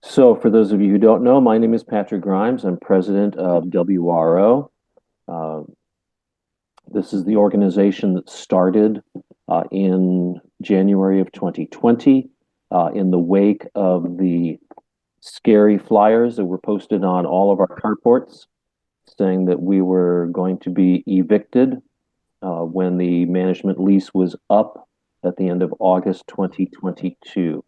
So, for those of you who don't know, my name is Patrick Grimes. I'm president of WRO. Uh, this is the organization that started in January of 2020 in the wake of the scary flyers that were posted on all of our carports saying that we were going to be evicted when the management lease was up at the end of August 2022.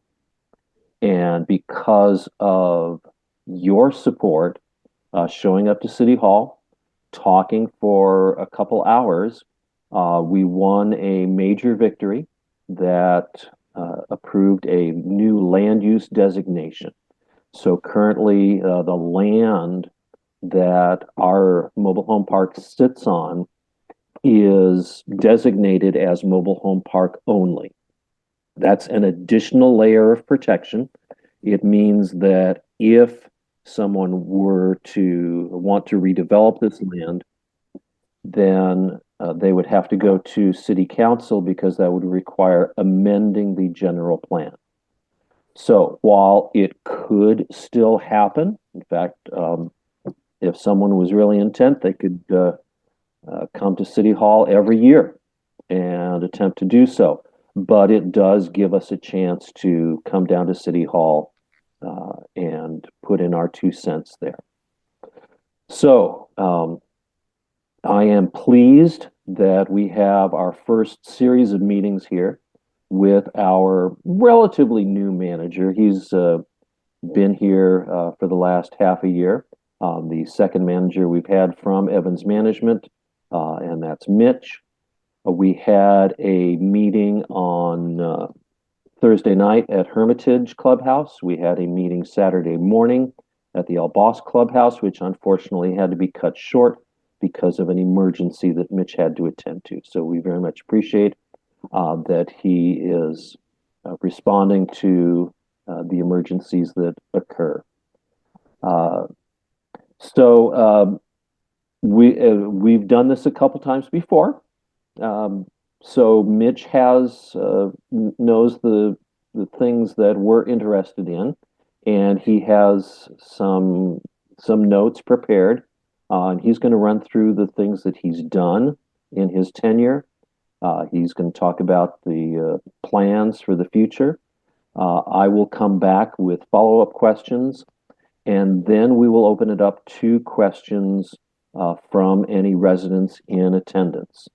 And because of your support, showing up to City Hall, talking for a couple hours, we won a major victory that approved a new land use designation. So currently, the land that our mobile home park sits on is designated as mobile home park only. That's an additional layer of protection. It means that if someone were to want to redevelop this land, then they would have to go to city council because that would require amending the general plan. So while it could still happen, in fact, if someone was really intent, they could come to City Hall every year and attempt to do so. But it does give us a chance to come down to City Hall and put in our 2 cents there. So I am pleased that we have our first series of meetings here with our relatively new manager. He's been here for the last half a year. The second manager we've had from Evans Management, and that's Mitch. We had a meeting on Thursday night at Hermitage Clubhouse. We had a meeting Saturday morning at the El Boss Clubhouse, which unfortunately had to be cut short because of an emergency that Mitch had to attend to. So we very much appreciate that he is responding to the emergencies that occur. So we've done this a couple times before. So Mitch has knows the things that we're interested in, and he has some notes prepared. And he's going to run through the things that he's done in his tenure. He's going to talk about the plans for the future. I will come back with follow-up questions, and then we will open it up to questions from any residents in attendance.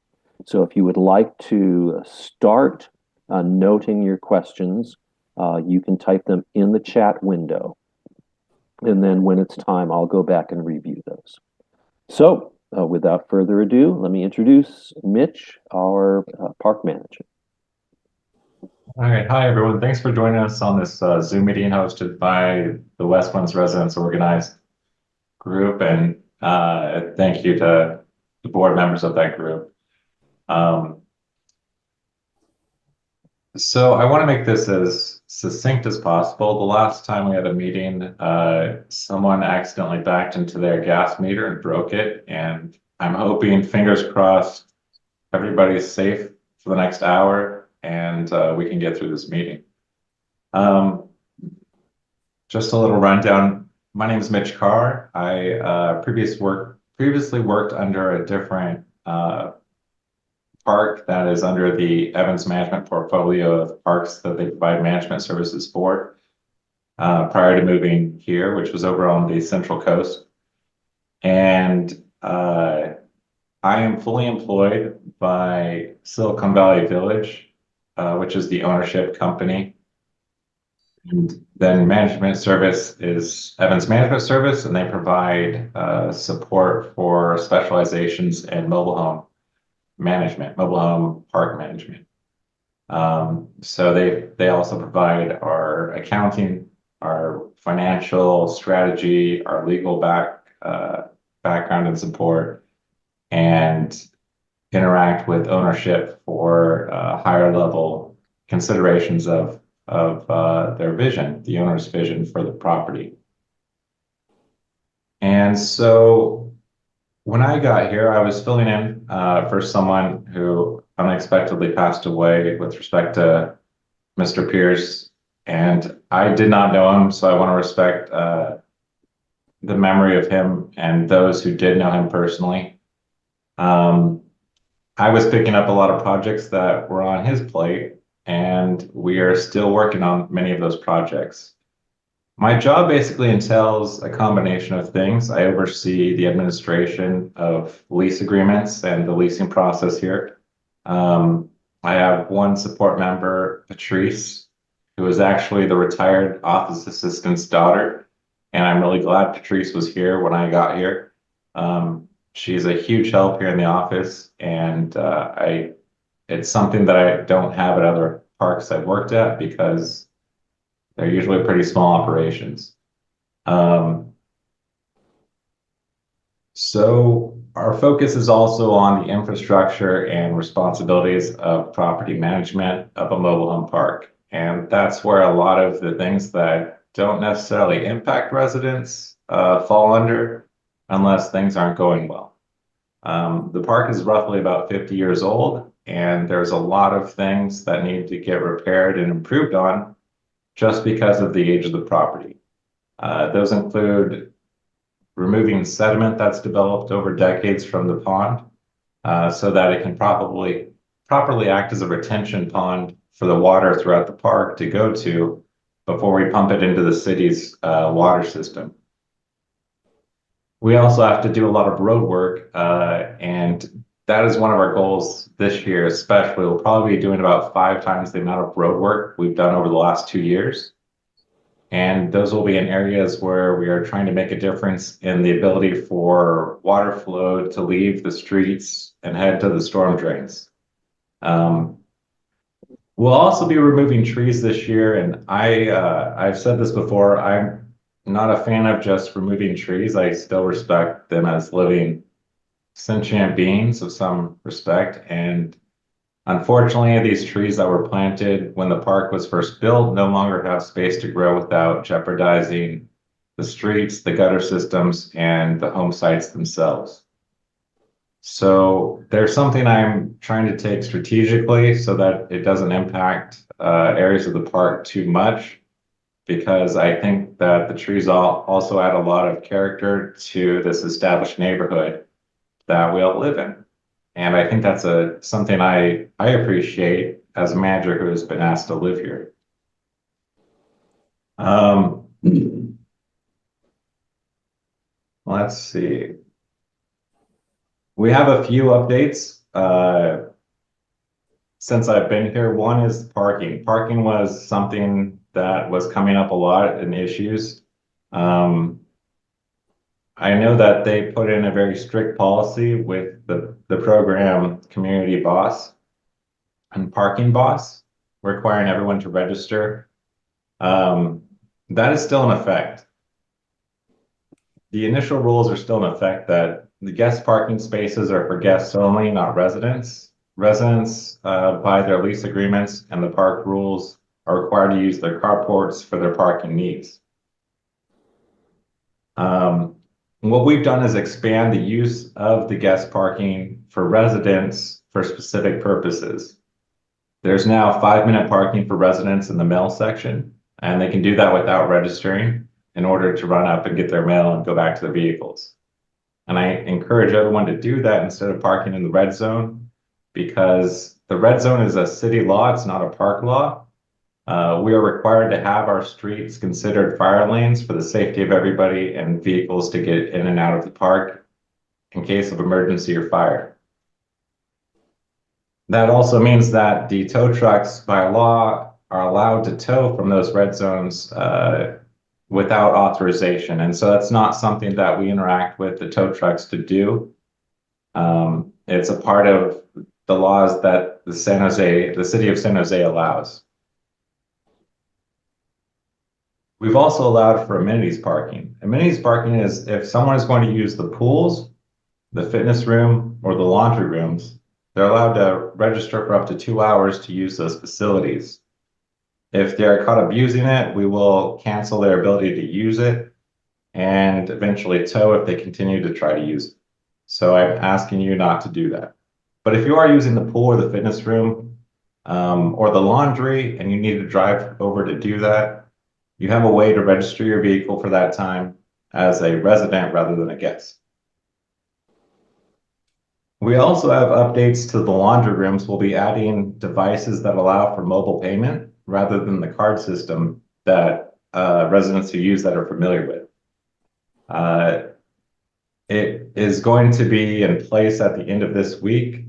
So if you would like to start noting your questions, you can type them in the chat window. And then when it's time, I'll go back and review those. So without further ado, let me introduce Mitch, our park manager. All right. Hi, everyone. Thanks for joining us on this Zoom meeting hosted by the West Winds Residents Organized Group. And thank you to the board members of that group. So I want to make this as succinct as possible. The last time we had a meeting, someone accidentally backed into their gas meter and broke it. And I'm hoping, fingers crossed, everybody's safe for the next hour and we can get through this meeting. Just a little rundown. My name is Mitch Carr. I previously worked under a different park that is under the Evans Management portfolio of parks that they provide management services for prior to moving here, which was over on the Central Coast. And I am fully employed by Silicon Valley Village, which is the ownership company. And then management service is Evans Management Service, and they provide support for specializations in mobile home management, mobile home park management. So they also provide our accounting, our financial strategy, our legal background and support, and interact with ownership for higher level considerations of their vision, the owner's vision for the property. And so when I got here, I was filling in for someone who unexpectedly passed away with respect to Mr. Pierce. And I did not know him, so I want to respect the memory of him and those who did know him personally. Um, I was picking up a lot of projects that were on his plate, and we are still working on many of those projects. My job basically entails a combination of things. I oversee the administration of lease agreements and the leasing process here. I have one support member, Patrice, who is actually the retired office assistant's daughter. And I'm really glad Patrice was here when I got here. She's a huge help here in the office, and it's something that I don't have at other parks I've worked at because they're usually pretty small operations. So our focus is also on the infrastructure and responsibilities of property management of a mobile home park. And that's where a lot of the things that don't necessarily impact residents fall under unless things aren't going well. The park is roughly about 50 years old, and there's a lot of things that need to get repaired and improved on just because of the age of the property. Those include removing sediment that's developed over decades from the pond so that it can properly act as a retention pond for the water throughout the park to go to before we pump it into the city's water system. We also have to do a lot of road work, and that is one of our goals this year, especially. We'll probably be doing about 5 times the amount of road work we've done over the last 2 years. And those will be in areas where we are trying to make a difference in the ability for water flow to leave the streets and head to the storm drains. We'll also be removing trees this year, and I've said this before, I'm not a fan of just removing trees. I still respect them as living sentient beings of some respect. And unfortunately, these trees that were planted when the park was first built no longer have space to grow without jeopardizing the streets, the gutter systems, and the home sites themselves. So there's something I'm trying to take strategically so that it doesn't impact areas of the park too much, because I think that the trees also add a lot of character to this established neighborhood that we all live in. And I think that's something I appreciate as a manager who has been asked to live here. Let's see. We have a few updates since I've been here. One is parking. Parking was something that was coming up a lot in issues. I know that they put in a very strict policy with the program community boss and parking boss, requiring everyone to register. That is still in effect. The initial rules are still in effect that the guest parking spaces are for guests only, not residents. Residents, by their lease agreements and the park rules, are required to use their carports for their parking needs. What we've done is expand the use of the guest parking for residents for specific purposes. There's now 5-minute parking for residents in the mail section, and they can do that without registering in order to run up and get their mail and go back to their vehicles. And I encourage everyone to do that instead of parking in the red zone, because the red zone is a city law, it's not a park law. We are required to have our streets considered fire lanes for the safety of everybody and vehicles to get in and out of the park in case of emergency or fire. That also means that the tow trucks by law are allowed to tow from those red zones without authorization. And so that's not something that we interact with the tow trucks to do. It's a part of the laws that the city of San Jose allows. We've also allowed for amenities parking. Amenities parking is if someone is going to use the pools, the fitness room, or the laundry rooms, they're allowed to register for up to 2 hours to use those facilities. If they're caught abusing it, we will cancel their ability to use it and eventually tow if they continue to try to use it. So I'm asking you not to do that. But if you are using the pool or the fitness room, or the laundry and you need to drive over to do that, you have a way to register your vehicle for that time as a resident rather than a guest. We also have updates to the laundry rooms. We'll be adding devices that allow for mobile payment rather than the card system that residents who use that are familiar with. It is going to be in place at the end of this week.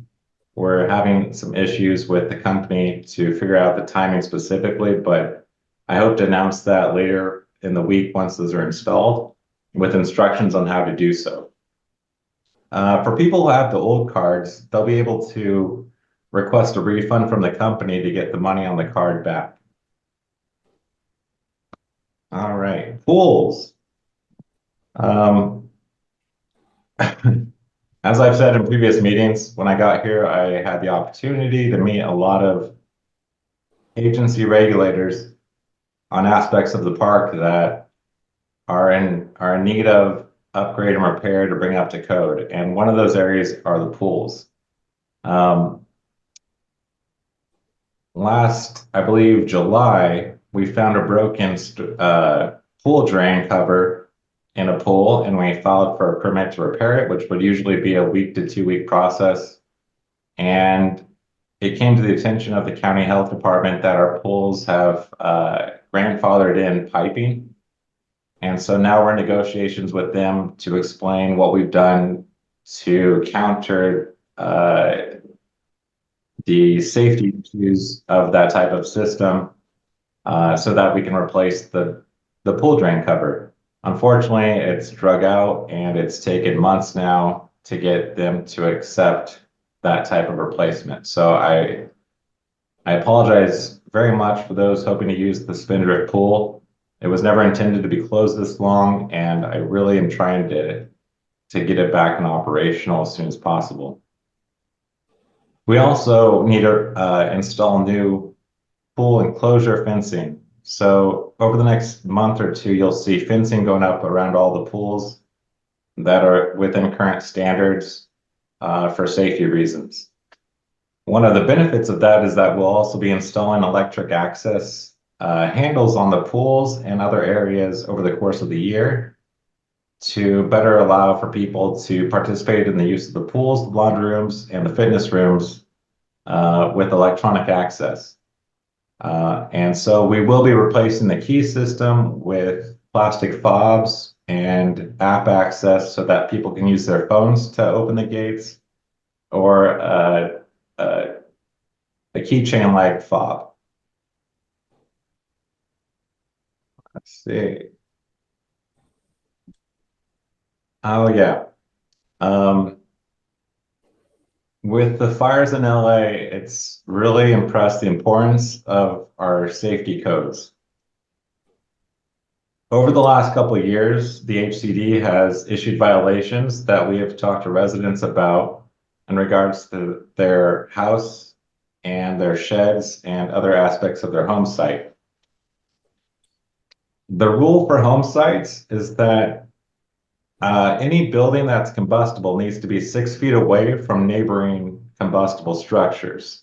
We're having some issues with the company to figure out the timing specifically, but I hope to announce that later in the week once those are installed with instructions on how to do so. For people who have the old cards, they'll be able to request a refund from the company to get the money on the card back. All right, pools. As I've said in previous meetings, when I got here, I had the opportunity to meet a lot of agency regulators on aspects of the park that are in need of upgrade and repair to bring up to code. And one of those areas are the pools. Last, I believe, July, we found a broken pool drain cover in a pool, and we filed for a permit to repair it, which would usually be a 1 to 2 week process. And it came to the attention of the county health department that our pools have grandfathered in piping. And so now we're in negotiations with them to explain what we've done to counter the safety issues of that type of system so that we can replace the pool drain cover. Unfortunately, it's drug out and it's taken months now to get them to accept that type of replacement. So I apologize very much for those hoping to use the Spindrift pool. It was never intended to be closed this long, and I really am trying to get it back and operational as soon as possible. We also need to install new pool enclosure fencing. So over the next month or two, you'll see fencing going up around all the pools that are within current standards for safety reasons. One of the benefits of that is that we'll also be installing electric access handles on the pools and other areas over the course of the year to better allow for people to participate in the use of the pools, the laundry rooms, and the fitness rooms with electronic access. And so we will be replacing the key system with plastic fobs and app access so that people can use their phones to open the gates, or a keychain like fob. Let's see. Oh yeah. With the fires in LA, it's really impressed the importance of our safety codes. Over the last couple of years, the HCD has issued violations that we have talked to residents about in regards to their house and their sheds and other aspects of their home site. The rule for home sites is that any building that's combustible needs to be 6 feet away from neighboring combustible structures.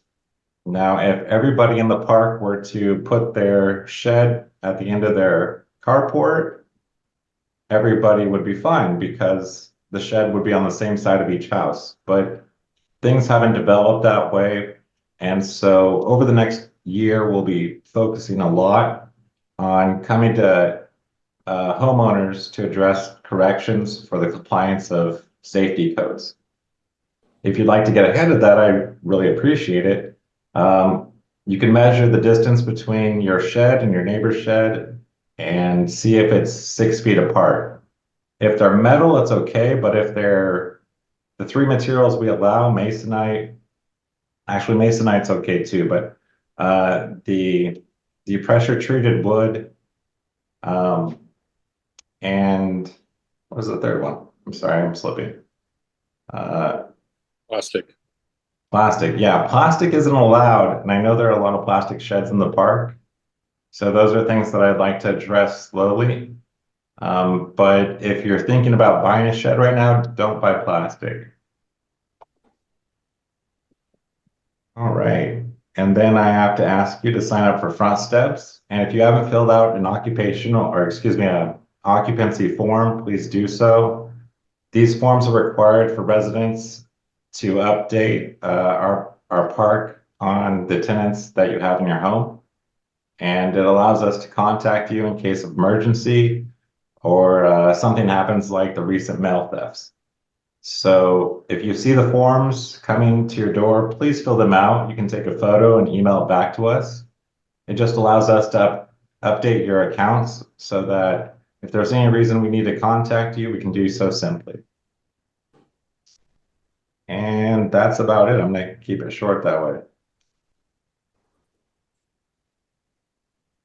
Now, if everybody in the park were to put their shed at the end of their carport, everybody would be fine because the shed would be on the same side of each house. But things haven't developed that way. And so over the next year, we'll be focusing a lot on coming to homeowners to address corrections for the compliance of safety codes. If you'd like to get ahead of that, I really appreciate it. You can measure the distance between your shed and your neighbor's shed and see if it's 6 feet apart. If they're metal, it's okay, but if they're the 3 materials we allow, masonite, actually masonite's okay too, but the pressure treated wood, and what was the third one? I'm sorry, I'm slipping. Plastic. Plastic, yeah, plastic isn't allowed, and I know there are a lot of plastic sheds in the park. So those are things that I'd like to address slowly. But if you're thinking about buying a shed right now, don't buy plastic. All right. And then I have to ask you to sign up for front steps. And if you haven't filled out an occupational, or excuse me, a occupancy form, please do so. These forms are required for residents to update our park on the tenants that you have in your home. And it allows us to contact you in case of emergency or something happens like the recent mail thefts. So if you see the forms coming to your door, please fill them out. You can take a photo and email it back to us. It just allows us to update your accounts so that if there's any reason we need to contact you, we can do so simply. And that's about it. I'm going to keep it short that way.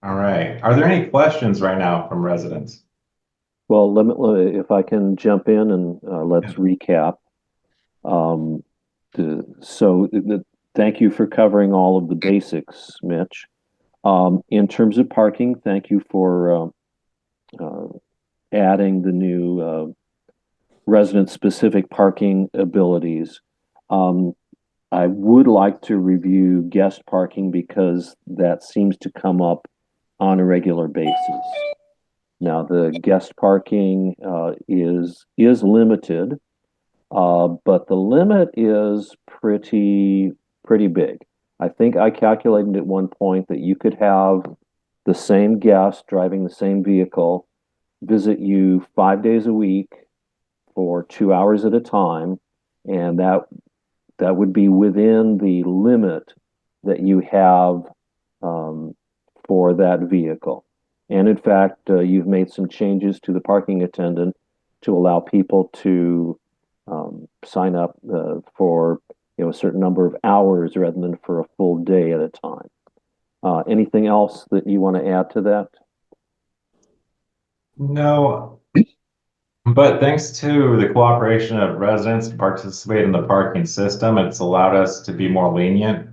All right. Are there any questions right now from residents? Well, if I can jump in and let's recap. Um, Thank you for covering all of the basics, Mitch. In terms of parking, thank you for adding the new resident-specific parking abilities. I would like to review guest parking because that seems to come up on a regular basis. Now, the guest parking is limited, but the limit is pretty big. I think I calculated at one point that you could have the same guest driving the same vehicle visit you 5 days a week for 2 hours at a time, and that would be within the limit that you have for that vehicle. And in fact, you've made some changes to the parking attendant to allow people to sign up for a certain number of hours rather than for a full day at a time. Anything else that you want to add to that? No, but thanks to the cooperation of residents to participate in the parking system, it's allowed us to be more lenient.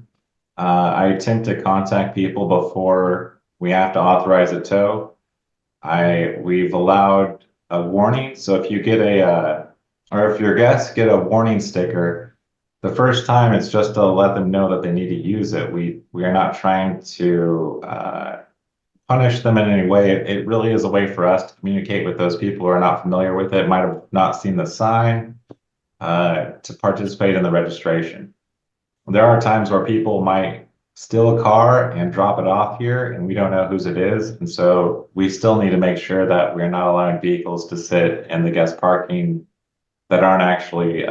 I attempt to contact people before we have to authorize a tow. We've allowed a warning. So if you get or if your guests get a warning sticker, the first time it's just to let them know that they need to use it. We are not trying to punish them in any way. It really is a way for us to communicate with those people who are not familiar with it, might have not seen the sign, to participate in the registration. There are times where people might steal a car and drop it off here, and we don't know whose it is. And so we still need to make sure that we're not allowing vehicles to sit in the guest parking that aren't actually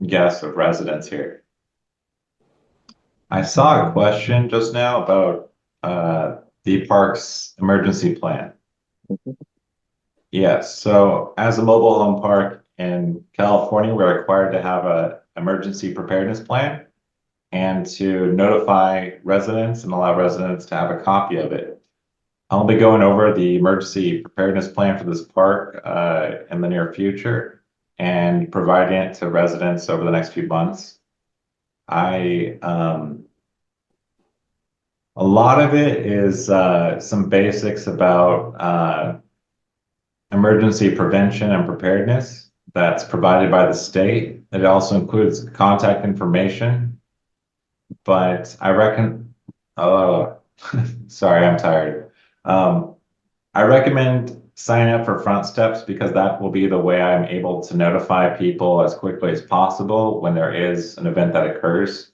guests of residents here. I saw a question just now about the park's emergency plan. Yes, so as a mobile home park in California, we're required to have an emergency preparedness plan and to notify residents and allow residents to have a copy of it. I'll be going over the emergency preparedness plan for this park in the near future and providing it to residents over the next few months. A lot of it is some basics about emergency prevention and preparedness that's provided by the state. It also includes contact information, but I reckon, sorry, I'm tired. I recommend signing up for front steps because that will be the way I'm able to notify people as quickly as possible when there is an event that occurs.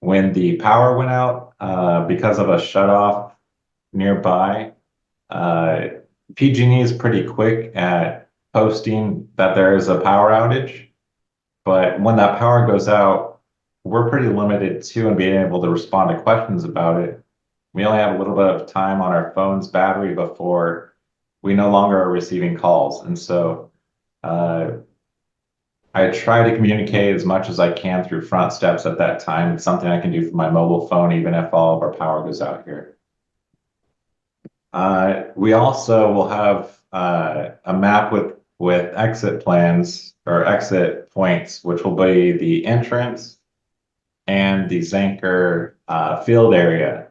When the power went out because of a shutoff nearby, PG&E is pretty quick at posting that there is a power outage. But when that power goes out, we're pretty limited too in being able to respond to questions about it. We only have a little bit of time on our phone's battery before we no longer are receiving calls. And so I try to communicate as much as I can through front steps at that time. It's something I can do from my mobile phone, even if all of our power goes out here. We also will have a map with exit plans or exit points, which will be the entrance and the Zanker field area.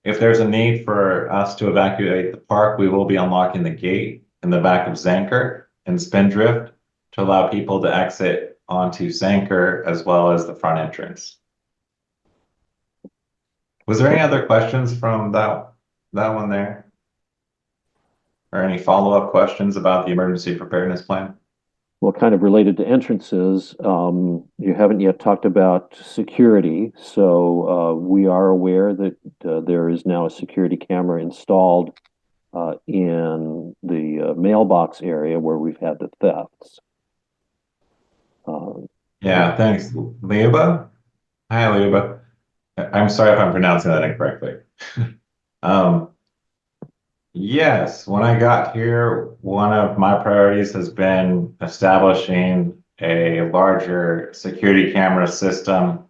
If there's a need for us to evacuate the park, we will be unlocking the gate in the back of Zanker and Spindrift to allow people to exit onto Zanker as well as the front entrance. Was there any other questions from that one there? Or any follow-up questions about the emergency preparedness plan? Well, kind of related to entrances, you haven't yet talked about security. So we are aware that there is now a security camera installed in the mailbox area where we've had the thefts. Uh, Yeah, thanks. Liuba? Hi, Liuba. I'm sorry if I'm pronouncing that incorrectly. Um, yes, when I got here, one of my priorities has been establishing a larger security camera system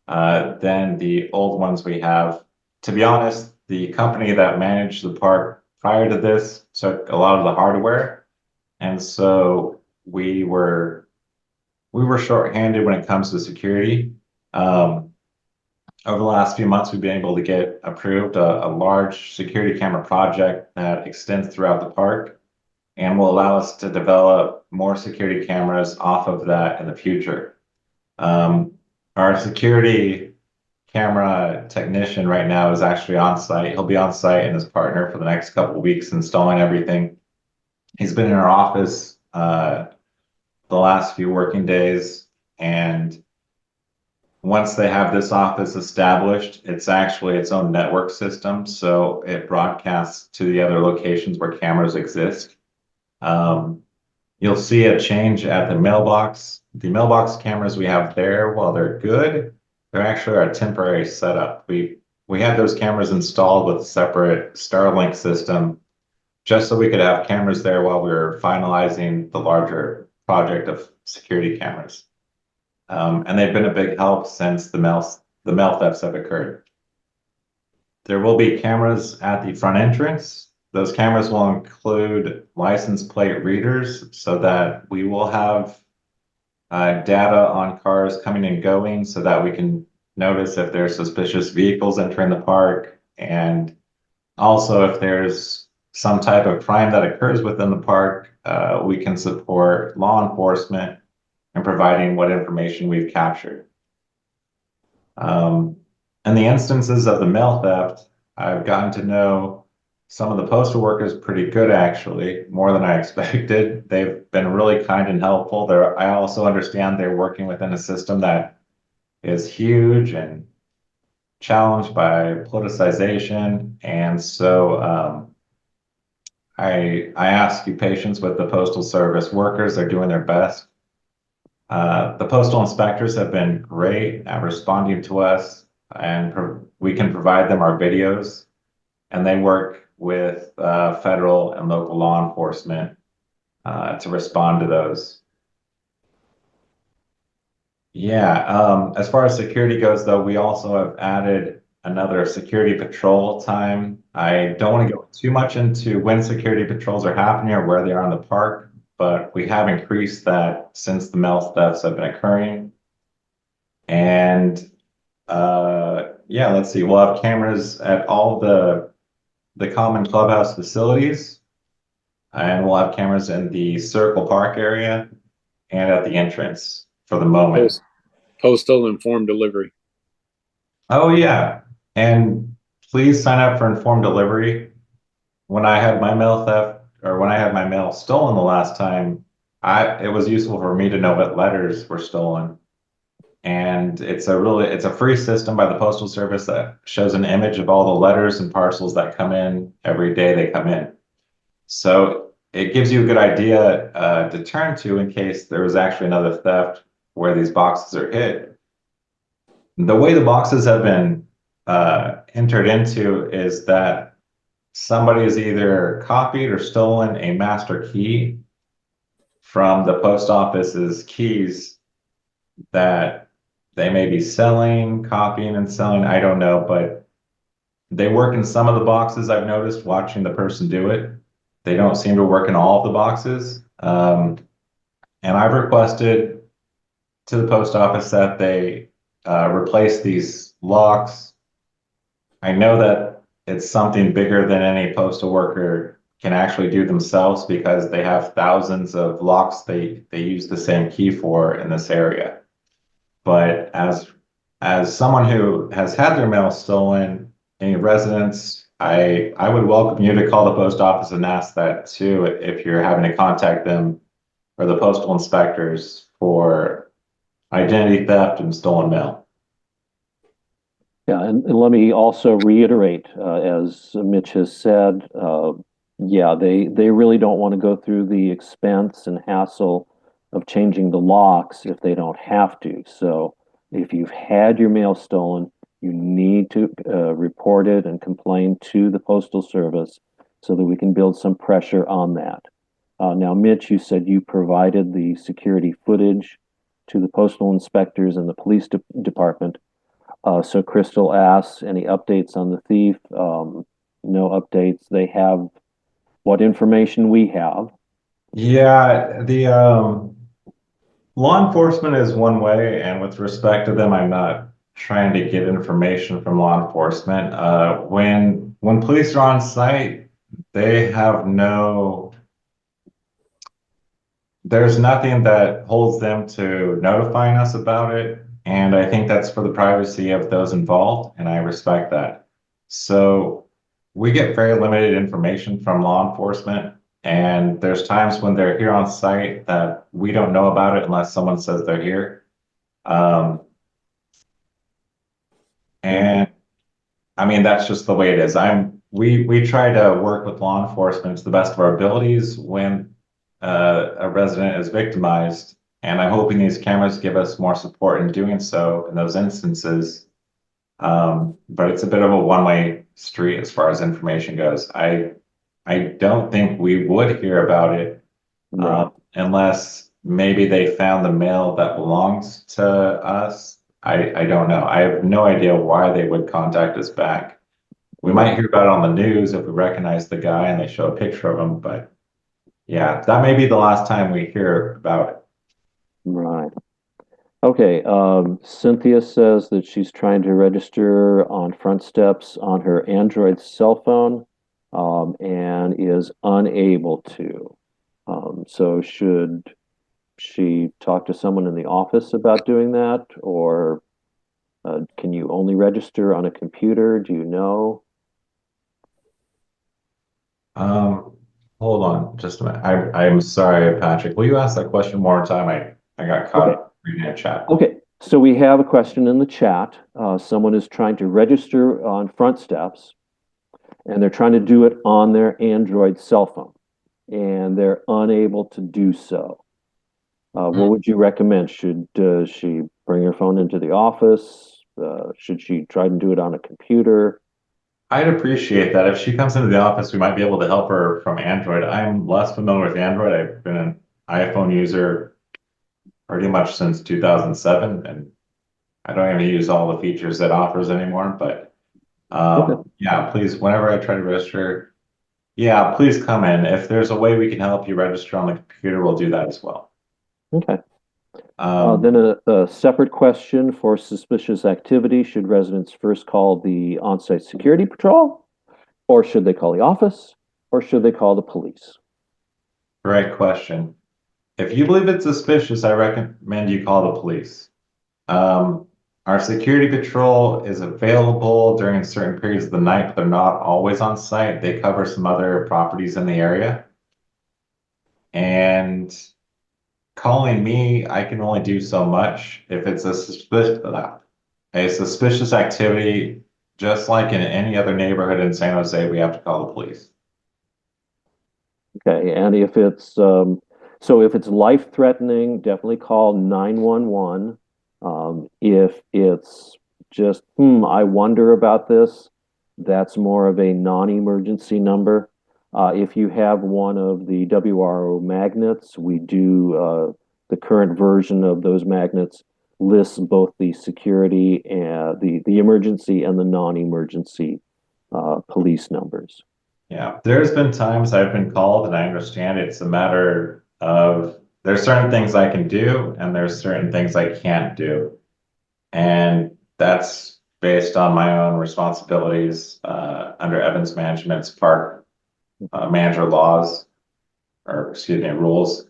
than the old ones we have. To be honest, the company that managed the park prior to this took a lot of the hardware, and so we were shorthanded when it comes to security. Um, Over the last few months, we've been able to get approved a large security camera project that extends throughout the park and will allow us to develop more security cameras off of that in the future. Um, our security camera technician right now is actually on site. He'll be on site and his partner for the next couple of weeks installing everything. He's been in our office the last few working days, and once they have this office established, it's actually its own network system. So it broadcasts to the other locations where cameras exist. Um, you'll see a change at the mailbox. The mailbox cameras we have there, while they're good, they're actually our temporary setup. We had those cameras installed with a separate Starlink system just so we could have cameras there while we were finalizing the larger project of security cameras. And they've been a big help since the mail thefts have occurred. There will be cameras at the front entrance. Those cameras will include license plate readers so that we will have data on cars coming and going so that we can notice if there's suspicious vehicles entering the park, and also if there's some type of crime that occurs within the park, we can support law enforcement and providing what information we've captured. In the instances of the mail theft, I've gotten to know some of the postal workers pretty good, actually, more than I expected. They've been really kind and helpful. I also understand they're working within a system that is huge and challenged by politicization. And so I ask you patience with the Postal Service workers. They're doing their best. The postal inspectors have been great at responding to us, and we can provide them our videos, and they work with federal and local law enforcement to respond to those. Yeah, as far as security goes, though, we also have added another security patrol time. I don't want to go too much into when security patrols are happening or where they are in the park, but we have increased that since the mail thefts have been occurring. And yeah, let's see, we'll have cameras at all the common clubhouse facilities, and we'll have cameras in the Circle Park area and at the entrance for the moment. Postal informed delivery. Oh yeah, and please sign up for informed delivery. When I had my mail theft, or when I had my mail stolen the last time, it was useful for me to know what letters were stolen. And it's a free system by the Postal Service that shows an image of all the letters and parcels that come in every day they come in. So it gives you a good idea to turn to in case there was actually another theft where these boxes are hid. The way the boxes have been entered into is that somebody has either copied or stolen a master key from the post office's keys that they may be selling, copying and selling. I don't know, but they work in some of the boxes. I've noticed watching the person do it. They don't seem to work in all of the boxes. And I've requested to the post office that they replace these locks. I know that it's something bigger than any postal worker can actually do themselves because they have thousands of locks they use the same key for in this area. But as as someone who has had their mail stolen, any residents, I would welcome you to call the post office and ask that too, if you're having to contact them or the postal inspectors for identity theft and stolen mail. Yeah, and let me also reiterate, as Mitch has said, yeah, they really don't want to go through the expense and hassle of changing the locks if they don't have to. So if you've had your mail stolen, you need to report it and complain to the Postal Service so that we can build some pressure on that. Now, Mitch, you said you provided the security footage to the postal inspectors and the police department. So Crystal asks, any updates on the thief? No updates. They have what information we have. Yeah, the law enforcement is one way, and with respect to them, I'm not trying to get information from law enforcement. When police are on site, they have there's nothing that holds them to notifying us about it. And I think that's for the privacy of those involved, and I respect that. So we get very limited information from law enforcement, and there's times when they're here on site that we don't know about it unless someone says they're here. Um, and I mean, that's just the way it is. We try to work with law enforcement to the best of our abilities when a resident is victimized, and I'm hoping these cameras give us more support in doing so in those instances. But it's a bit of a one-way street as far as information goes. I don't think we would hear about it Right. unless maybe they found the mail that belongs to us. I don't know. I have no idea why they would contact us back. We might hear about it on the news if we recognize the guy and they show a picture of him, but yeah, that may be the last time we hear about it. Right. Okay. Cynthia says that she's trying to register on Front Steps on her Android cell phone, and is unable to. So should she talk to someone in the office about doing that, or can you only register on a computer? Do you know? Um, Hold on just a minute. I'm sorry, Patrick. Will you ask that question one more time? I got caught Okay. up reading a chat. Okay. So we have a question in the chat. Someone is trying to register on Front Steps, and they're trying to do it on their Android cell phone, and they're unable to do so. What would you recommend? Should she bring her phone into the office? Should she try and do it on a computer? I'd appreciate that. If she comes into the office, we might be able to help her from Android. I'm less familiar with Android. I've been an iPhone user pretty much since 2007, and I don't even use all the features it offers anymore. But Okay. yeah, please, whenever I try to register, yeah, please come in. If there's a way we can help you register on the computer, we'll do that as well. Okay. Um, Then a separate question for suspicious activity. Should residents first call the on-site security patrol, or should they call the office, or should they call the police? Great question. If you believe it's suspicious, I recommend you call the police. Um, our security patrol is available during certain periods of the night, but they're not always on site. They cover some other properties in the area. And calling me, I can only do so much. If it's a suspicious activity, just like in any other neighborhood in San Jose, we have to call the police. Okay, and if it's so if it's life-threatening, definitely call 911. If it's just, I wonder about this, that's more of a non-emergency number. If you have one of the WRO magnets, we do the current version of those magnets lists both the security and the emergency and the non-emergency police numbers. Yeah, there's been times I've been called, and I understand it's a matter of there's certain things I can do, and there's certain things I can't do. And that's based on my own responsibilities under Evans Management's park manager laws, or excuse me, rules.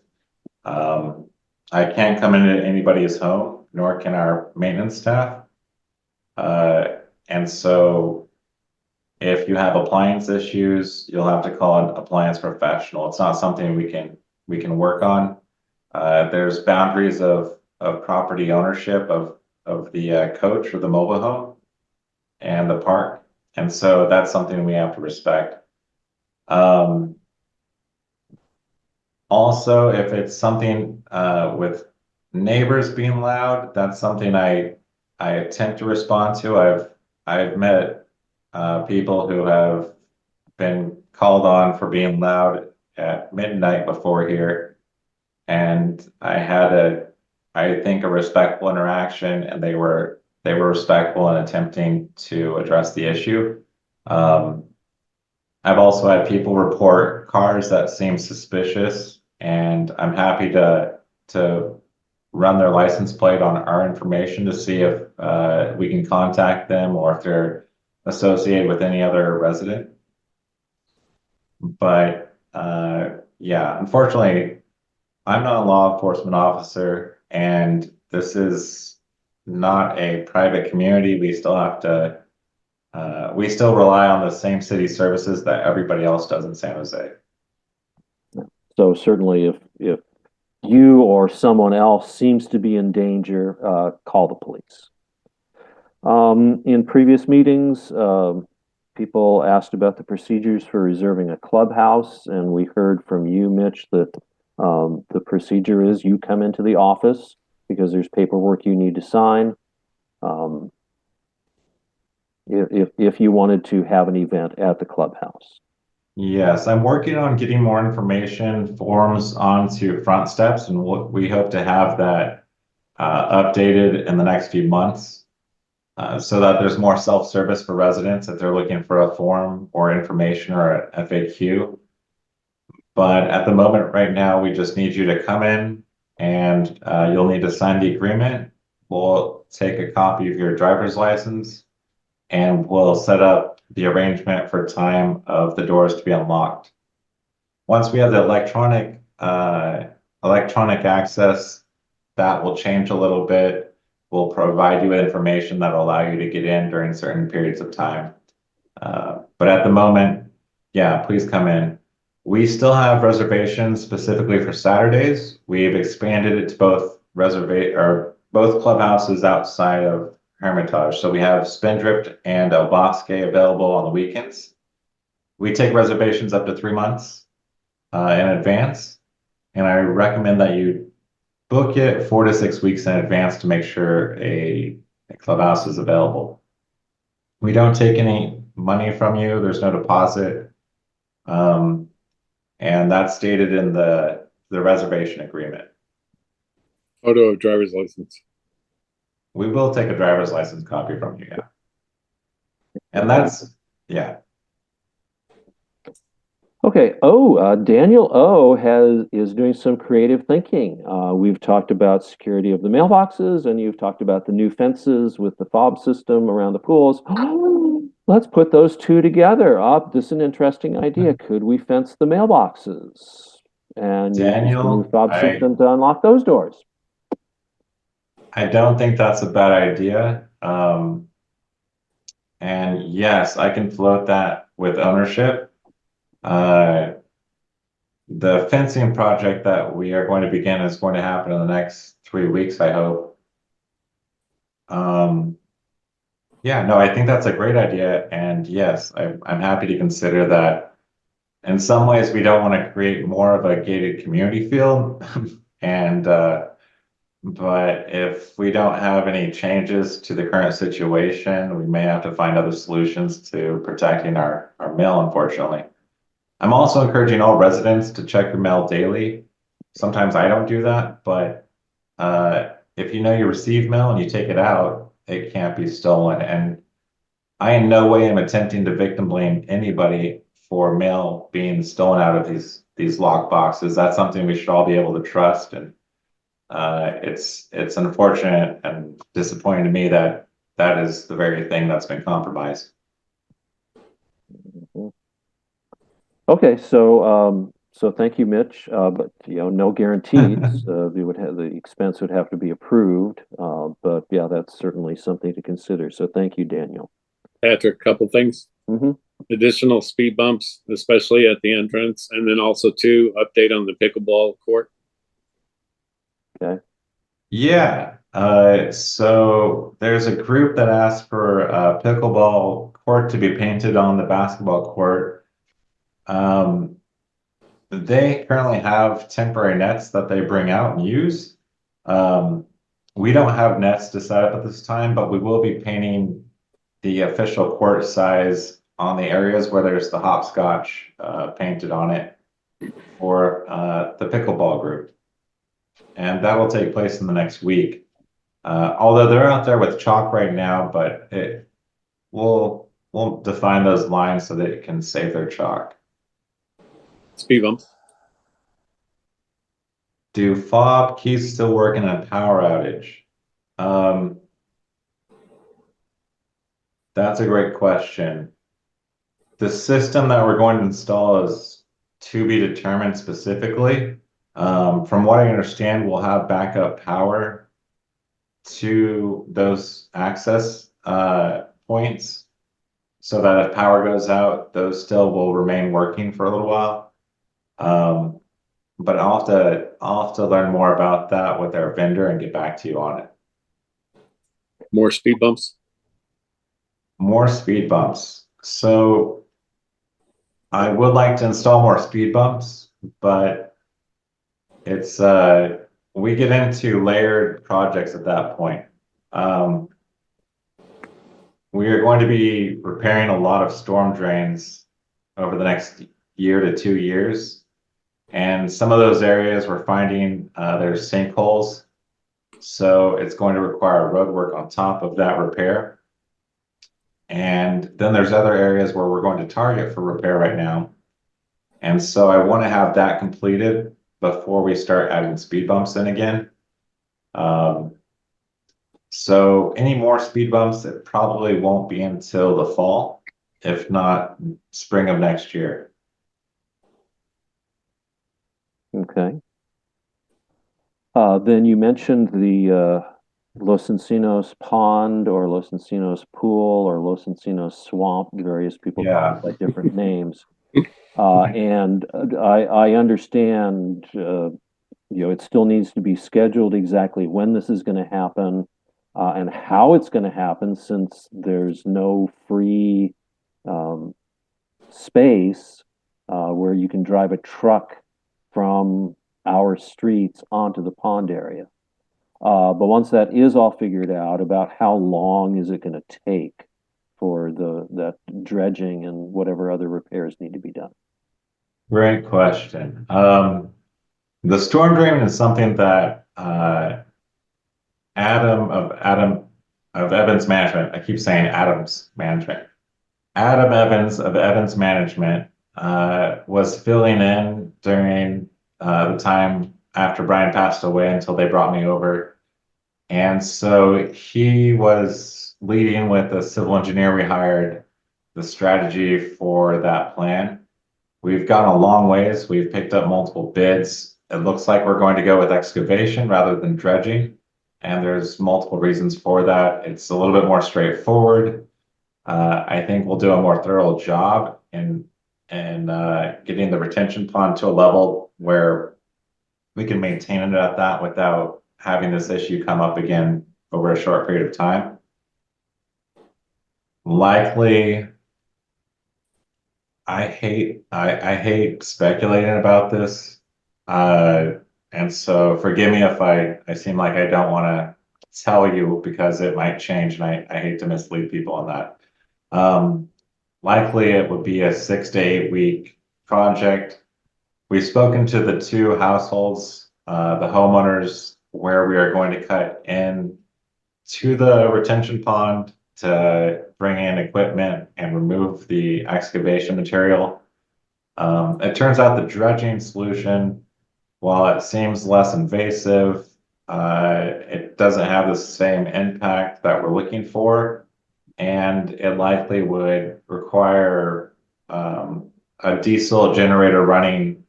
I can't come into anybody's home, nor can our maintenance staff. And so if you have appliance issues, you'll have to call an appliance professional. It's not something we can work on. There's boundaries of property ownership of the coach or the mobile home and the park. And so that's something we have to respect. Also, if it's something with neighbors being loud, that's something I attempt to respond to. I've met people who have been called on for being loud at midnight before here, and I had I think a respectful interaction, and they were respectful in attempting to address the issue. I've also had people report cars that seem suspicious, and I'm happy to run their license plate on our information to see if we can contact them or if they're associated with any other resident. But yeah, unfortunately, I'm not a law enforcement officer, and this is not a private community. We still have to we still rely on the same city services that everybody else does in San Jose. So certainly if you or someone else seems to be in danger, call the police. In previous meetings, people asked about the procedures for reserving a clubhouse, and we heard from you, Mitch, that the procedure is you come into the office because there's paperwork you need to sign. If you wanted to have an event at the clubhouse. Yes, I'm working on getting more information forms onto front steps, and we hope to have that updated in the next few months so that there's more self-service for residents if they're looking for a form or information or a FAQ. But at the moment right now, we just need you to come in and you'll need to sign the agreement. We'll take a copy of your driver's license and we'll set up the arrangement for time of the doors to be unlocked. Once we have the electronic access, that will change a little bit. We'll provide you information that will allow you to get in during certain periods of time. But at the moment, yeah, please come in. We still have reservations specifically for Saturdays. We've expanded it to both clubhouses outside of Hermitage. So we have Spindrift and El Bosque available on the weekends. We take reservations up to 3 months in advance, and I recommend that you book it 4 to 6 weeks in advance to make sure a clubhouse is available. We don't take any money from you. There's no deposit. And that's stated in the reservation agreement. Photo of driver's license. We will take a driver's license copy from you, yeah. And that's, yeah. Okay. Daniel O is doing some creative thinking. We've talked about security of the mailboxes, and you've talked about the new fences with the fob system around the pools. Let's put those two together. This is an interesting idea. Could we fence the mailboxes and use the new fob system to unlock those doors? I don't think that's a bad idea. And yes, I can float that with ownership. The fencing project that we are going to begin is going to happen in the next 3 weeks, I hope. Yeah, no, I think that's a great idea. And yes, I'm happy to consider that. In some ways, we don't want to create more of a gated community feel. And but if we don't have any changes to the current situation, we may have to find other solutions to protecting our mail, unfortunately. I'm also encouraging all residents to check your mail daily. Sometimes I don't do that, but if you know you receive mail and you take it out, it can't be stolen. And I in no way am attempting to victim blame anybody for mail being stolen out of these lock boxes. That's something we should all be able to trust. And it's unfortunate and disappointing to me that that is the very thing that's been compromised. Okay, so So thank you, Mitch. But no guarantees. The expense would have to be approved. But yeah, that's certainly something to consider. So thank you, Daniel. Patrick, couple things. Mm-hmm. Additional speed bumps, especially at the entrance, and then also update on the pickleball court. Okay. Yeah. So there's a group that asked for a pickleball court to be painted on the basketball court. They currently have temporary nets that they bring out and use. We don't have nets to set up at this time, but we will be painting the official court size on the areas where there's the hopscotch painted on it for the pickleball group. And that will take place in the next week. Although they're out there with chalk right now, but we'll define those lines so that it can save their chalk. Speed bumps. Do fob keys still work in a power outage? That's a great question. The system that we're going to install is to be determined specifically. From what I understand, we'll have backup power to those access points so that if power goes out, those still will remain working for a little while. But I'll have to learn more about that with our vendor and get back to you on it. More speed bumps. More speed bumps. So I would like to install more speed bumps, but it's we get into layered projects at that point. We are going to be repairing a lot of storm drains over the next year to 2 years. And some of those areas we're finding there's sinkholes. So it's going to require road work on top of that repair. And then there's other areas where we're going to target for repair right now. And so I want to have that completed before we start adding speed bumps in again. So any more speed bumps, it probably won't be until the fall, if not spring of next year. Okay. Then you mentioned the Los Encinos Pond or Los Encinos Pool or Los Encinos Swamp. Various people call it by different names. And I understand, it still needs to be scheduled exactly when this is going to happen and how it's going to happen, since there's no free space where you can drive a truck from our streets onto the pond area. But once that is all figured out, about how long is it going to take for that dredging and whatever other repairs need to be done? Great question. The storm drain is something that Adam of Evans Management, I keep saying Adams Management. Adam Evans of Evans Management was filling in during the time after Brian passed away until they brought me over. And so he was leading with the civil engineer we hired the strategy for that plan. We've gone a long ways. We've picked up multiple bids. It looks like we're going to go with excavation rather than dredging. And there's multiple reasons for that. It's a little bit more straightforward. I think we'll do a more thorough job in getting the retention pond to a level where we can maintain it at that without having this issue come up again over a short period of time. Likely, I hate speculating about this. And so forgive me if I seem like I don't want to tell you, because it might change, and I hate to mislead people on that. Likely it would be a 6 to 8 week project. We've spoken to the 2 households, the homeowners, where we are going to cut in to the retention pond to bring in equipment and remove the excavation material. It turns out the dredging solution, while it seems less invasive, it doesn't have the same impact that we're looking for. And it likely would require a diesel generator running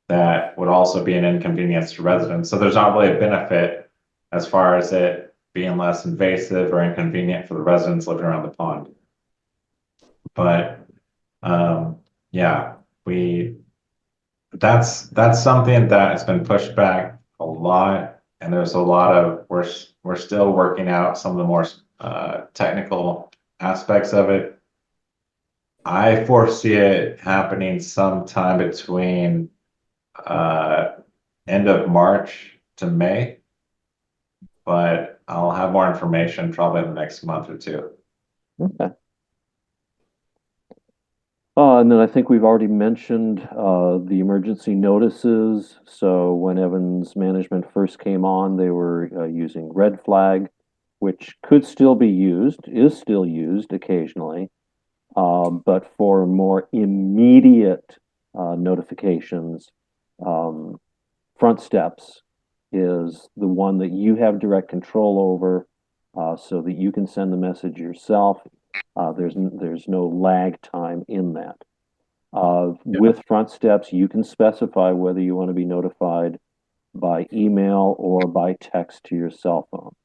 that would also be an inconvenience to residents. So there's not really a benefit as far as it being less invasive or inconvenient for the residents living around the pond. But yeah, that's something that has been pushed back a lot, and there's a lot of we're still working out some of the more technical aspects of it. I foresee it happening sometime between end of March to May, but I'll have more information probably in the next month or two. Okay. And then I think we've already mentioned the emergency notices. So when Evans Management first came on, they were using red flag, which could still be used, is still used occasionally. But for more immediate notifications, front steps is the one that you have direct control over, so that you can send the message yourself. There's no lag time in that. With front steps, you can specify whether you want to be notified by email or by text to your cell phone.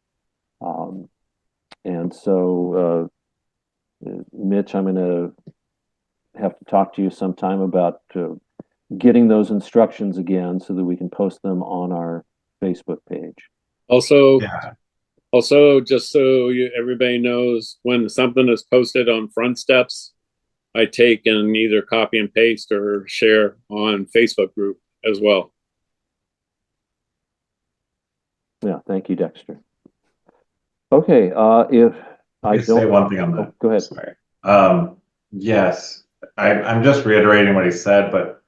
And so, Mitch, I'm going to have to talk to you sometime about getting those instructions again so that we can post them on our Facebook page. Also, Yeah. just so everybody knows, when something is posted on Front Steps, I take and either copy and paste or share on Facebook group as well. Yeah, thank you, Dexter. Okay, if I Let me say don't, one thing on that. go ahead. Sorry. Yes, I'm just reiterating what he said, but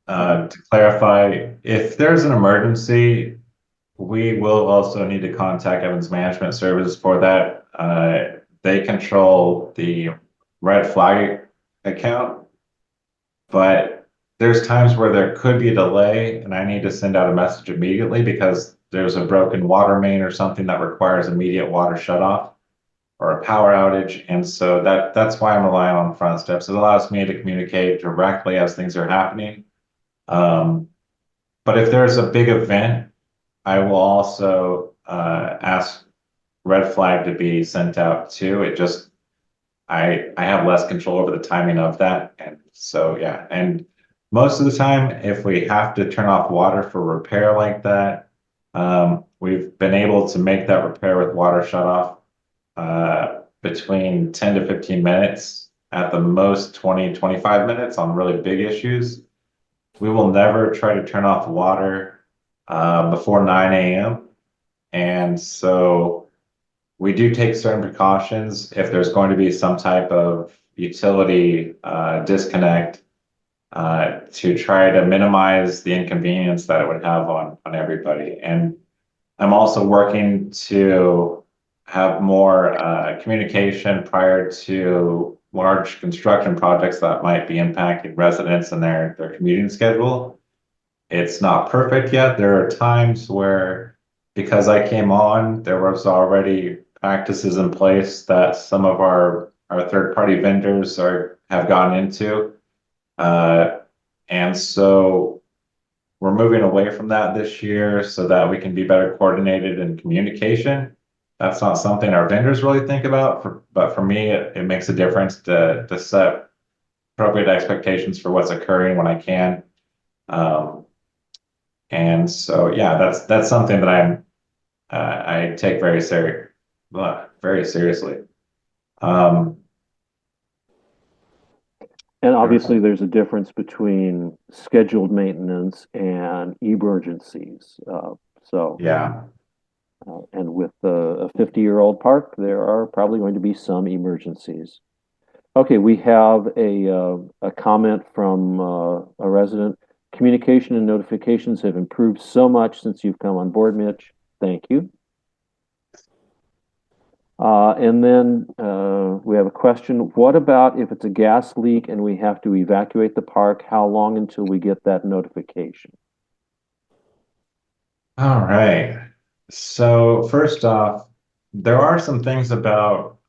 to clarify, if there's an emergency, we will also need to contact Evans Management Services for that. They control the red flag account, but there's times where there could be a delay and I need to send out a message immediately because there's a broken water main or something that requires immediate water shutoff or a power outage. And so that's why I'm relying on front steps. It allows me to communicate directly as things are happening. But if there's a big event, I will also ask red flag to be sent out too. It just, I have less control over the timing of that. And so, yeah. And most of the time, if we have to turn off water for repair like that, we've been able to make that repair with water shut off between 10 to 15 minutes, at the most 20, 25 minutes on really big issues. We will never try to turn off water before 9 a.m. And so we do take certain precautions if there's going to be some type of utility disconnect to try to minimize the inconvenience that it would have on everybody. And I'm also working to have more communication prior to large construction projects that might be impacting residents and their commuting schedule. It's not perfect yet. There are times where, because I came on, there was already practices in place that some of our third-party vendors have gone into. And so we're moving away from that this year so that we can be better coordinated in communication. That's not something our vendors really think about, but for me, it makes a difference to set appropriate expectations for what's occurring when I can. And so, yeah, that's something that I take very seriously. And obviously, there's a difference between scheduled maintenance and emergencies. So, yeah. And with a 50-year-old park, there are probably going to be some emergencies. Okay, we have a comment from a resident. Communication and notifications have improved so much since you've come on board, Mitch. Thank you. And then we have a question. What about if it's a gas leak and we have to evacuate the park? How long until we get that notification? All right. So first off, there are some things about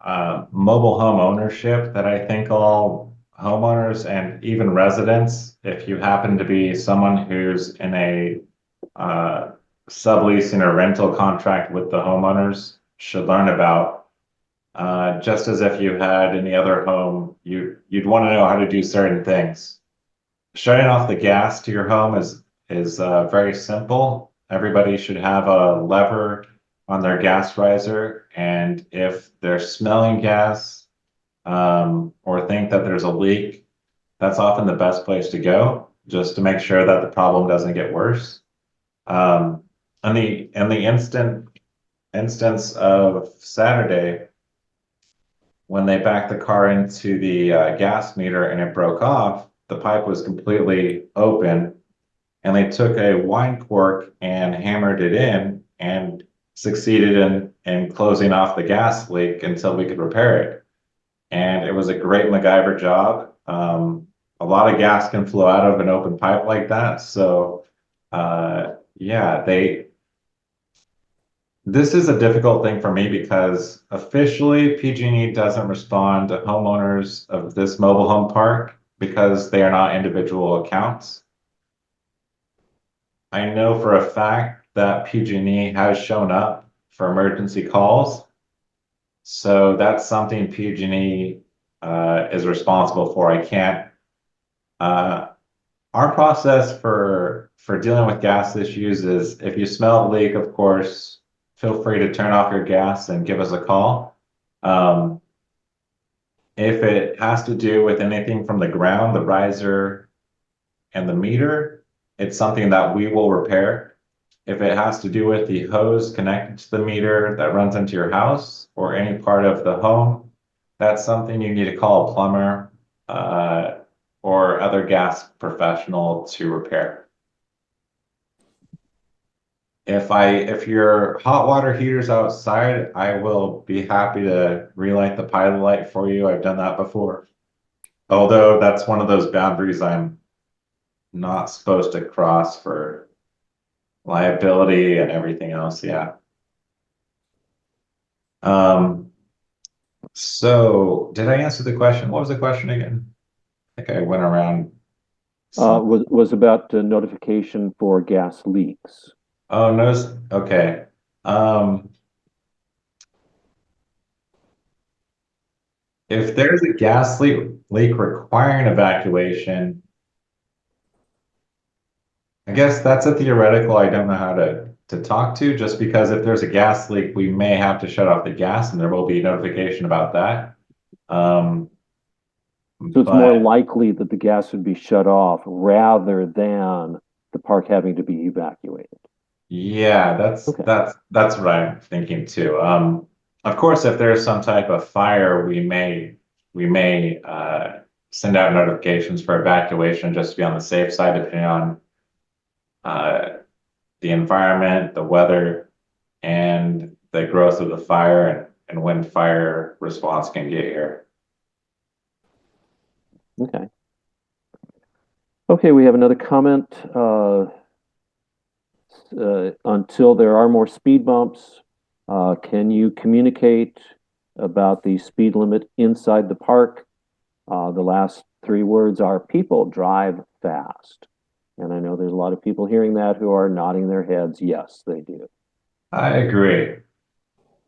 mobile home ownership that I think I'll homeowners and even residents, if you happen to be someone who's in a subleasing or rental contract with the homeowners, should learn about. Just as if you had any other home, you'd want to know how to do certain things. Shutting off the gas to your home is very simple. Everybody should have a lever on their gas riser, and if they're smelling gas or think that there's a leak, that's often the best place to go, just to make sure that the problem doesn't get worse. In the instance of Saturday, when they backed the car into the gas meter and it broke off, the pipe was completely open, and they took a wine cork and hammered it in and succeeded in closing off the gas leak until we could repair it. And it was a great MacGyver job. A lot of gas can flow out of an open pipe like that. So yeah, this is a difficult thing for me because officially PG&E doesn't respond to homeowners of this mobile home park because they are not individual accounts. I know for a fact that PG&E has shown up for emergency calls. So that's something PG&E is responsible for. I can't. Our process for dealing with gas issues is if you smell a leak, of course, feel free to turn off your gas and give us a call. If it has to do with anything from the ground, the riser and the meter, it's something that we will repair. If it has to do with the hose connected to the meter that runs into your house or any part of the home, that's something you need to call a plumber or other gas professional to repair. If your hot water heater's outside, I will be happy to relight the pilot light for you. I've done that before. Although that's one of those boundaries I'm not supposed to cross for liability and everything else. Yeah. So did I answer the question? What was the question again? I think I went around. Was about notification for gas leaks. Oh, no. Okay. If there's a gas leak requiring evacuation, I guess that's a theoretical I don't know how to talk to, just because if there's a gas leak, we may have to shut off the gas and there will be notification about that. So it's more likely that the gas would be shut off rather than the park having to be evacuated. Yeah, that's what I'm thinking too. Of course, if there's some type of fire, we may send out notifications for evacuation just to be on the safe side, depending on the environment, the weather, and the growth of the fire and when fire response can get here. Okay. Okay, we have another comment. Until there are more speed bumps, can you communicate about the speed limit inside the park? The last 3 words are people drive fast. And I know there's a lot of people hearing that who are nodding their heads. Yes, they do. I agree.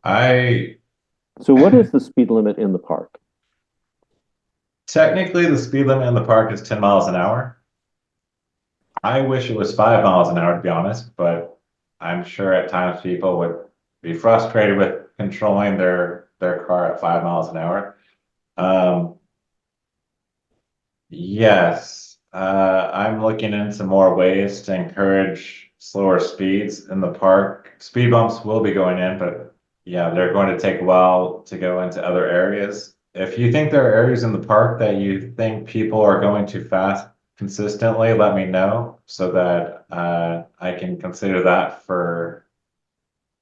So what is the speed limit in the park? Technically, the speed limit in the park is 10 miles an hour. I wish it was 5 miles an hour, to be honest, but I'm sure at times people would be frustrated with controlling their car at 5 miles an hour. Yes, I'm looking into more ways to encourage slower speeds in the park. Speed bumps will be going in, but yeah, they're going to take a while to go into other areas. If you think there are areas in the park that you think people are going too fast consistently, let me know so that I can consider that for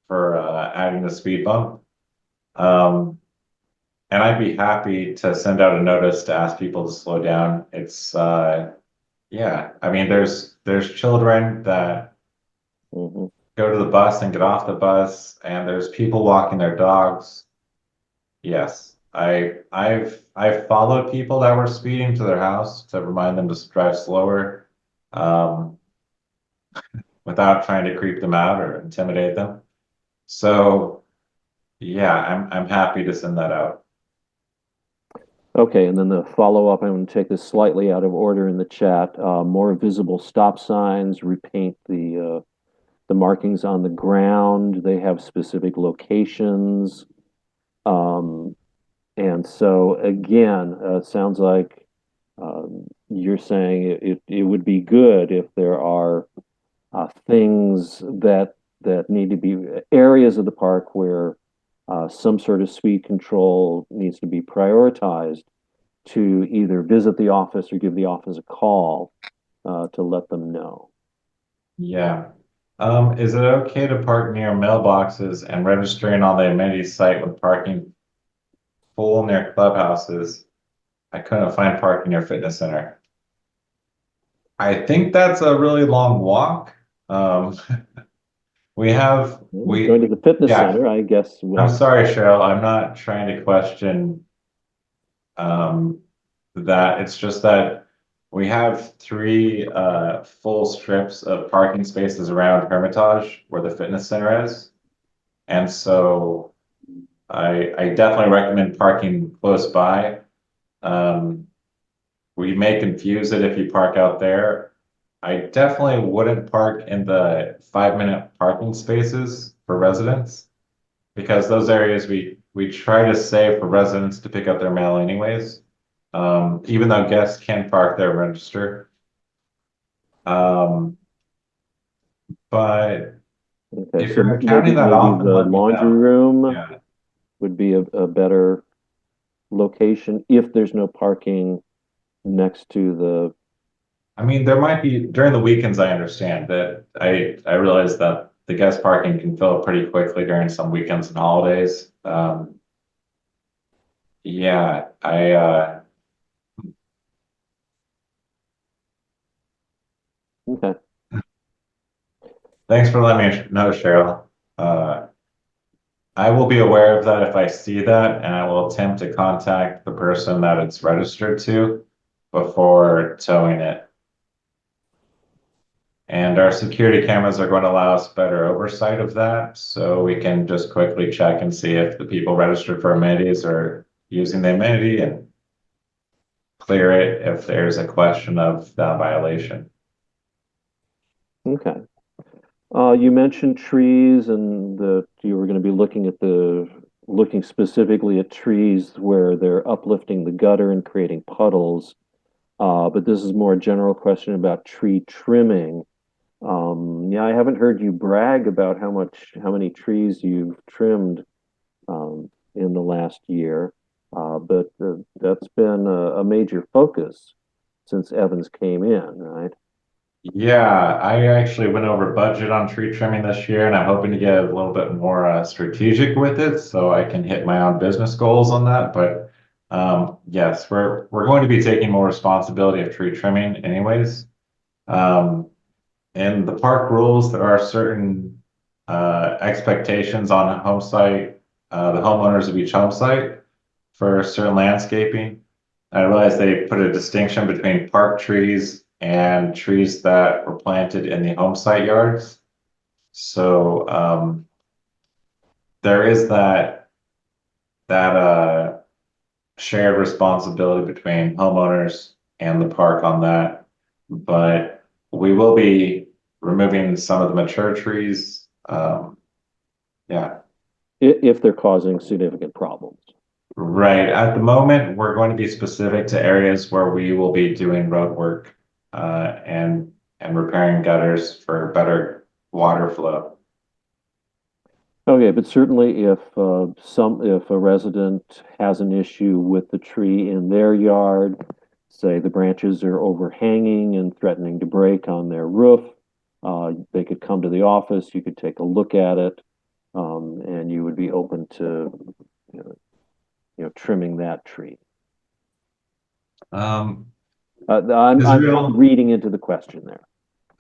adding the speed bump. And I'd be happy to send out a notice to ask people to slow down. It's yeah, I mean there's children that go to the bus and get off the bus, and there's people walking their dogs. Yes. I've followed people that were speeding to their house to remind them to drive slower, um, without trying to creep them out or intimidate them. So yeah, I'm happy to send that out. Okay, and then the follow-up, I'm going to take this slightly out of order in the chat. More visible stop signs, repaint the markings on the ground. They have specific locations. And so again, sounds like you're saying it would be good if there are things that need to be areas of the park where some sort of speed control needs to be prioritized to either visit the office or give the office a call to let them know. Yeah. Is it okay to park near mailboxes and registering on the amenities site when parking full near clubhouses? I couldn't find parking near fitness center. I think that's a really long walk. Um, Going to the fitness yeah, center, I guess. I'm sorry, Cheryl. I'm not trying to question that. It's just that we have three full strips of parking spaces around Hermitage where the fitness center is. And so I definitely recommend parking close by. We may confuse it if you park out there. I definitely wouldn't park in the 5-minute parking spaces for residents because those areas we try to save for residents to pick up their mail anyways. Even though guests can park there and register. But Okay, if so you're counting that maybe often, the let me laundry know. room Yeah. would be a better location if there's no parking next to the. I mean, there might be during the weekends, I understand that I realize that the guest parking can fill up pretty quickly during some weekends and holidays. Yeah, Okay. thanks for letting me know, Cheryl. I will be aware of that if I see that, and I will attempt to contact the person that it's registered to before towing it. And our security cameras are going to allow us better oversight of that, so we can just quickly check and see if the people registered for amenities are using the amenity and clear it if there's a question of that violation. Okay. You mentioned trees and that you were going to be looking specifically at trees where they're uplifting the gutter and creating puddles. But this is more a general question about tree trimming. Yeah, I haven't heard you brag about how many trees you've trimmed in the last year, but that's been a major focus since Evans came in, right? Yeah, I actually went over budget on tree trimming this year, and I'm hoping to get a little bit more strategic with it so I can hit my own business goals on that. But yes, we're going to be taking more responsibility of tree trimming anyways. In the park rules, there are certain expectations on a home site, the homeowners of each home site for certain landscaping. I realize they put a distinction between park trees and trees that were planted in the home site yards. So there is that shared responsibility between homeowners and the park on that. But we will be removing some of the mature trees. Yeah. If they're causing significant problems. Right. At the moment, we're going to be specific to areas where we will be doing road work and repairing gutters for better water flow. Okay, but certainly if a resident has an issue with the tree in their yard, say the branches are overhanging and threatening to break on their roof, they could come to the office, you could take a look at it, and you would be open to trimming that tree. I'm Israel. reading into the question there.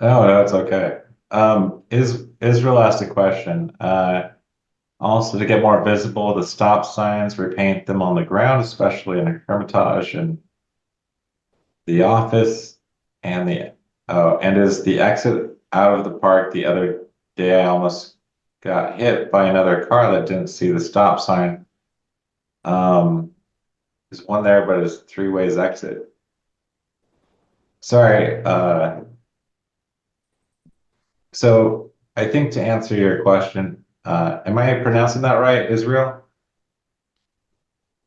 Oh, that's okay. Israel asked a question. Also, to get more visible, the stop signs, repaint them on the ground, especially in Hermitage and the office, and is the exit out of the park. The other day, I almost got hit by another car that didn't see the stop sign. There's one there, but it's three ways exit. Sorry. So I think to answer your question, am I pronouncing that right, Israel?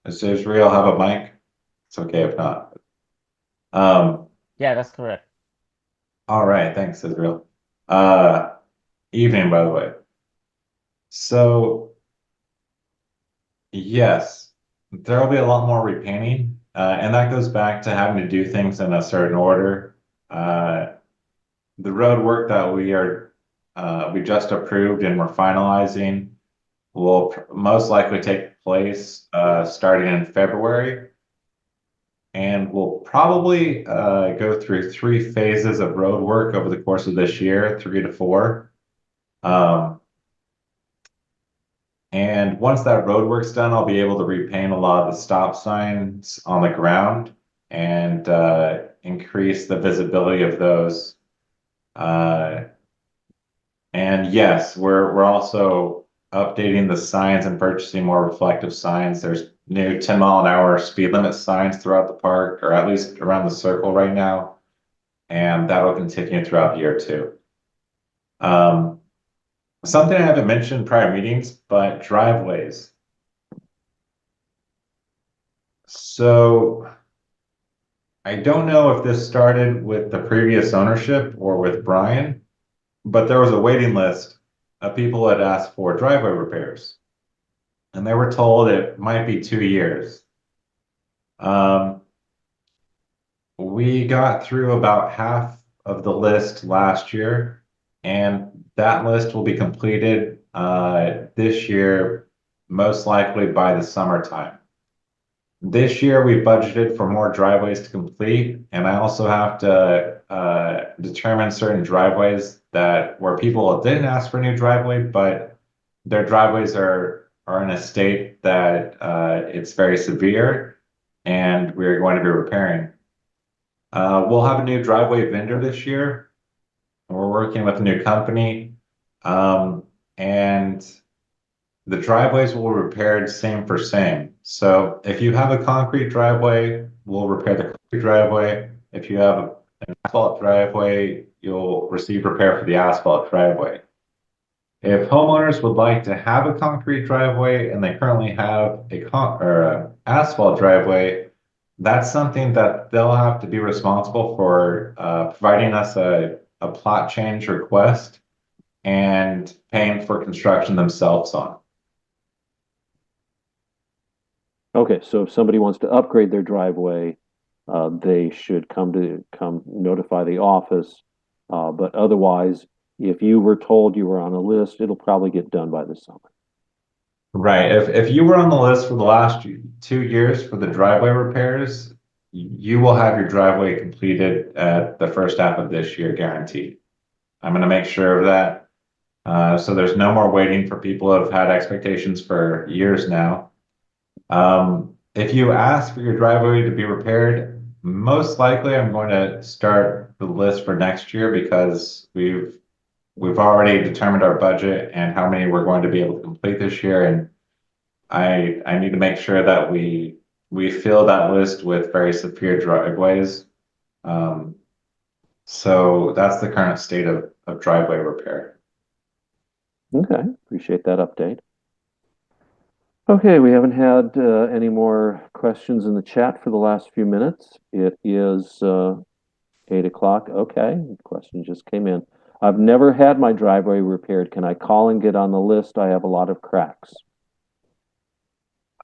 Does Israel have a mic? It's okay if not. Yeah, that's correct. All right, thanks, Israel. Evening, by the way. So yes, there will be a lot more repainting, and that goes back to having to do things in a certain order. The road work that we just approved and we're finalizing will most likely take place starting in February. And we'll probably go through 3 phases of road work over the course of this year, 3 to 4. And once that road work's done, I'll be able to repaint a lot of the stop signs on the ground and increase the visibility of those. And yes, we're also updating the signs and purchasing more reflective signs. There's new 10-mile-an-hour speed limit signs throughout the park, or at least around the circle right now. And that'll continue throughout the year too. Something I haven't mentioned in prior meetings, but driveways. So I don't know if this started with the previous ownership or with Brian, but there was a waiting list of people that asked for driveway repairs. And they were told it might be 2 years. We got through about half of the list last year, and that list will be completed this year, most likely by the summertime. This year, we budgeted for more driveways to complete, and I also have to determine certain driveways where people didn't ask for a new driveway, but their driveways are in a state that it's very severe, and we're going to be repairing. We'll have a new driveway vendor this year. We're working with a new company, and the driveways will be repaired same for same. So if you have a concrete driveway, we'll repair the concrete driveway. If you have an asphalt driveway, you'll receive repair for the asphalt driveway. If homeowners would like to have a concrete driveway and they currently have a asphalt driveway, that's something that they'll have to be responsible for providing us a plot change request and paying for construction themselves on. Okay, so if somebody wants to upgrade their driveway, they should come notify the office. But otherwise, if you were told you were on a list, it'll probably get done by the summer. Right. If you were on the list for the last 2 years for the driveway repairs, you will have your driveway completed at the first half of this year, guaranteed. I'm going to make sure of that. So there's no more waiting for people who have had expectations for years now. If you ask for your driveway to be repaired, most likely I'm going to start the list for next year because we've already determined our budget and how many we're going to be able to complete this year, and I need to make sure that we fill that list with very severe driveways. So that's the current state of driveway repair. Okay, appreciate that update. Okay, we haven't had any more questions in the chat for the last few minutes. It is 8 o'clock. Okay, question just came in. I've never had my driveway repaired. Can I call and get on the list? I have a lot of cracks.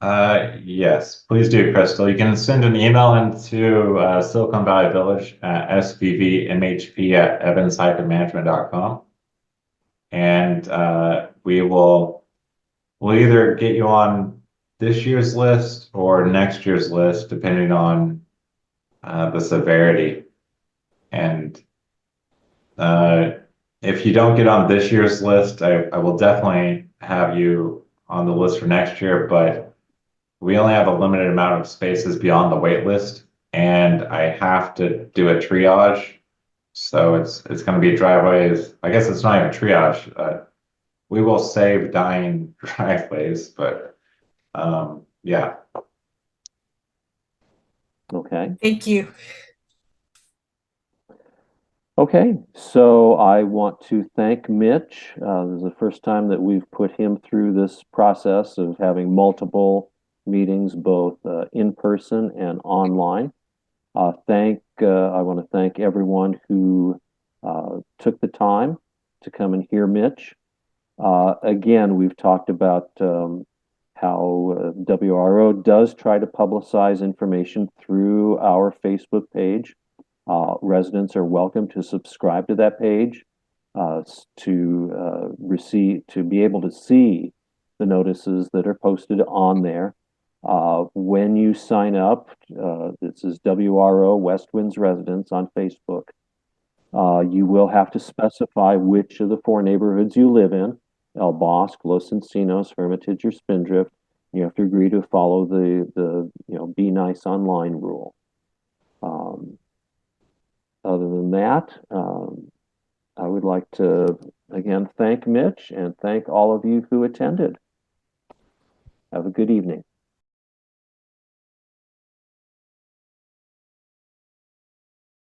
Yes, please do, Crystal. You can send an email into Silicon Valley Village at SVVMHP at evans-management.com. And we'll either get you on this year's list or next year's list, depending on the severity. And if you don't get on this year's list, I will definitely have you on the list for next year, but we only have a limited amount of spaces beyond the wait list, and I have to do a triage. So it's going to be driveways. I guess it's not even triage. We will save dying driveways, but yeah. Okay. Thank you. Okay, so I want to thank Mitch. This is the first time that we've put him through this process of having multiple meetings, both in person and online. I want to thank everyone who took the time to come and hear Mitch. Again, we've talked about how WRO does try to publicize information through our Facebook page. Residents are welcome to subscribe to that page to be able to see the notices that are posted on there. When you sign up, this is WRO West Winds Residents on Facebook. You will have to specify which of the 4 neighborhoods you live in: El Bosque, Los Encinos, Hermitage, or Spindrift. You have to agree to follow the Be Nice Online rule. Other than that, I would like to again thank Mitch and thank all of you who attended. Have a good evening.